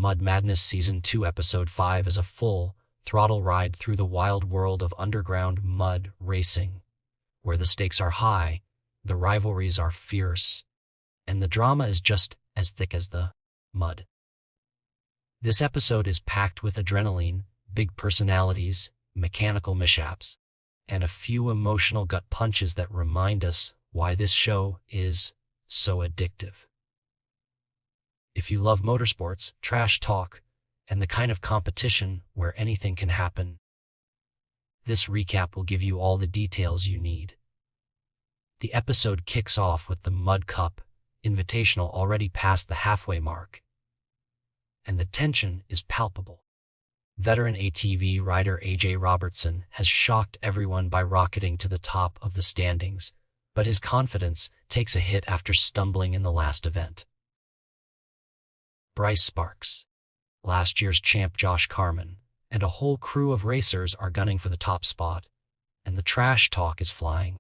Mud Madness Season 2 Episode 5 is a full throttle ride through the wild world of underground mud racing, where the stakes are high, the rivalries are fierce, and the drama is just as thick as the mud. This episode is packed with adrenaline, big personalities, mechanical mishaps, and a few emotional gut punches that remind us why this show is so addictive. If you love motorsports, trash talk, and the kind of competition where anything can happen, this recap will give you all the details you need. The episode kicks off with the Mud Cup Invitational already past the halfway mark, and the tension is palpable. Veteran ATV rider AJ Robertson has shocked everyone by rocketing to the top of the standings, but his confidence takes a hit after stumbling in the last event. Bryce sparks. Last year's champ Josh Carman and a whole crew of racers are gunning for the top spot, and the trash talk is flying.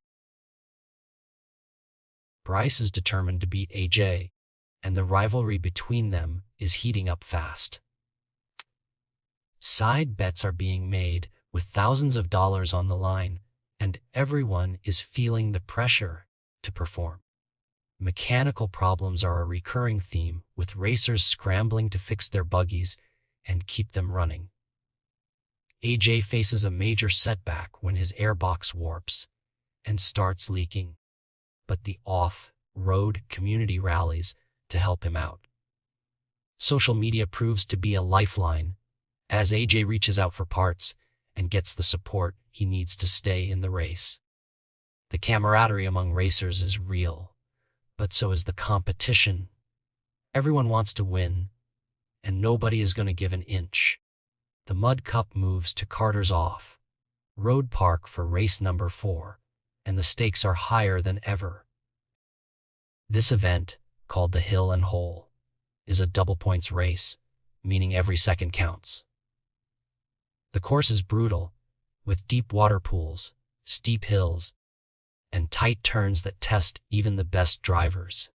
Bryce is determined to beat AJ, and the rivalry between them is heating up fast. Side bets are being made with thousands of dollars on the line, and everyone is feeling the pressure to perform. Mechanical problems are a recurring theme, with racers scrambling to fix their buggies and keep them running. AJ faces a major setback when his airbox warps and starts leaking, but the off-road community rallies to help him out. Social media proves to be a lifeline as AJ reaches out for parts and gets the support he needs to stay in the race. The camaraderie among racers is real, but so is the competition. Everyone wants to win, and nobody is going to give an inch. The Mud Cup moves to Carter's Off Road Park for race number 4, and the stakes are higher than ever. This event, called the Hill and Hole, is a double points race, meaning every second counts. The course is brutal, with deep water pools, steep hills, and tight turns that test even the best drivers.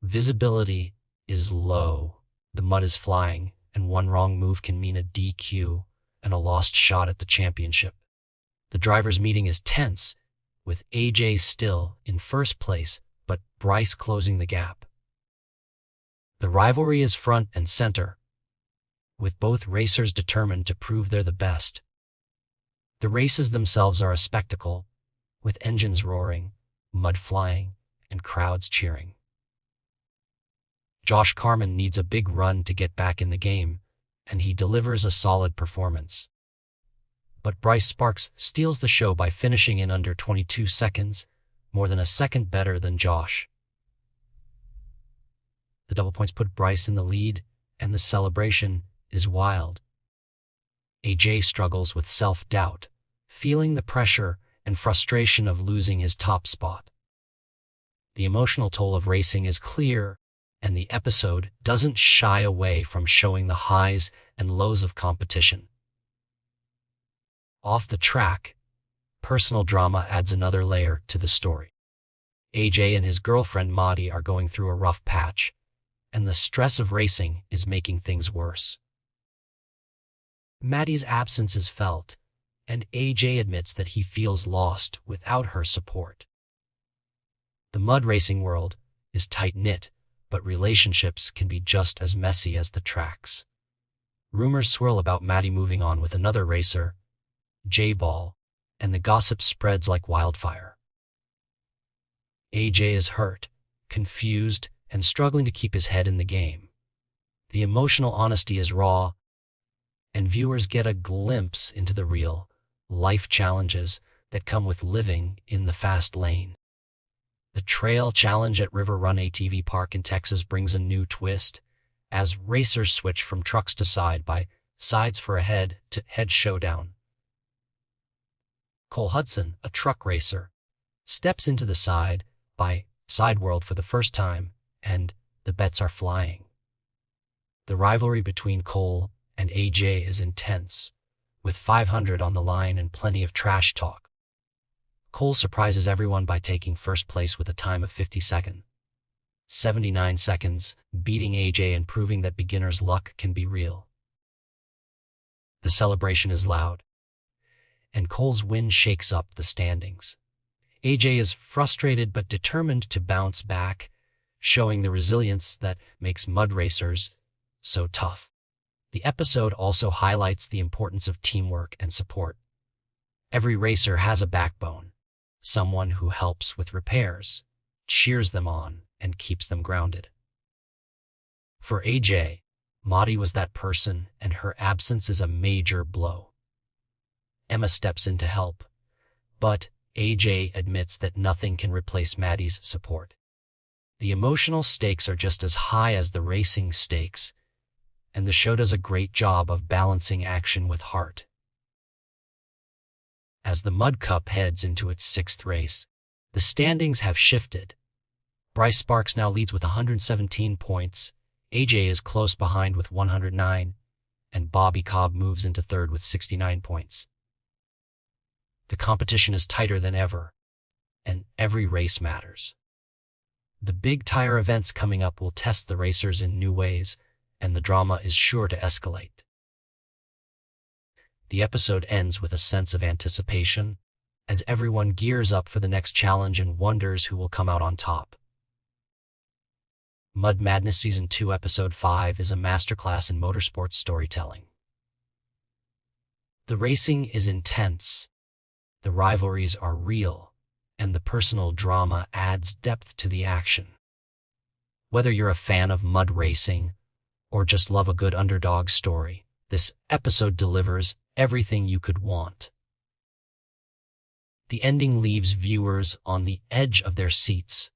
Visibility is low, the mud is flying, and one wrong move can mean a DQ and a lost shot at the championship. The drivers' meeting is tense, with AJ still in first place, but Bryce closing the gap. The rivalry is front and center, with both racers determined to prove they're the best. The races themselves are a spectacle, with engines roaring, mud flying, and crowds cheering. Josh Carman needs a big run to get back in the game, and he delivers a solid performance. But Bryce Sparks steals the show by finishing in under 22 seconds, more than a second better than Josh. The double points put Bryce in the lead, and the celebration is wild. AJ struggles with self-doubt, feeling the pressure and frustration of losing his top spot. The emotional toll of racing is clear, and the episode doesn't shy away from showing the highs and lows of competition. Off the track, personal drama adds another layer to the story. AJ and his girlfriend Maddie are going through a rough patch, and the stress of racing is making things worse. Maddie's absence is felt, and AJ admits that he feels lost without her support. The mud racing world is tight-knit, but relationships can be just as messy as the tracks. Rumors swirl about Maddie moving on with another racer, J-Ball, and the gossip spreads like wildfire. AJ is hurt, confused, and struggling to keep his head in the game. The emotional honesty is raw, and viewers get a glimpse into the real life challenges that come with living in the fast lane. The Trail Challenge at River Run ATV Park in Texas brings a new twist, as racers switch from trucks to side-by-sides for a head-to-head showdown. Cole Hudson, a truck racer, steps into the side-by-side world for the first time, and the bets are flying. The rivalry between Cole and AJ is intense, with 500 on the line and plenty of trash talk. Cole surprises everyone by taking first place with a time of 50 seconds. 79 seconds, beating AJ and proving that beginner's luck can be real. The celebration is loud, and Cole's win shakes up the standings. AJ is frustrated but determined to bounce back, showing the resilience that makes mud racers so tough. The episode also highlights the importance of teamwork and support. Every racer has a backbone, someone who helps with repairs, cheers them on, and keeps them grounded. For AJ, Maudie was that person, and her absence is a major blow. Emma steps in to help, but AJ admits that nothing can replace Maddie's support. The emotional stakes are just as high as the racing stakes, and the show does a great job of balancing action with heart. As the Mud Cup heads into its sixth race, the standings have shifted. Bryce Sparks now leads with 117 points, AJ is close behind with 109, and Bobby Cobb moves into third with 69 points. The competition is tighter than ever, and every race matters. The big tire events coming up will test the racers in new ways, and the drama is sure to escalate. The episode ends with a sense of anticipation, as everyone gears up for the next challenge and wonders who will come out on top. Mud Madness Season 2 Episode 5 is a masterclass in motorsports storytelling. The racing is intense, the rivalries are real, and the personal drama adds depth to the action. Whether you're a fan of mud racing or just love a good underdog story, this episode delivers everything you could want. The ending leaves viewers on the edge of their seats,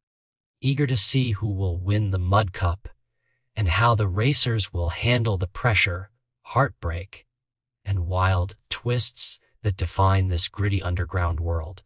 eager to see who will win the Mud Cup and how the racers will handle the pressure, heartbreak, and wild twists that define this gritty underground world.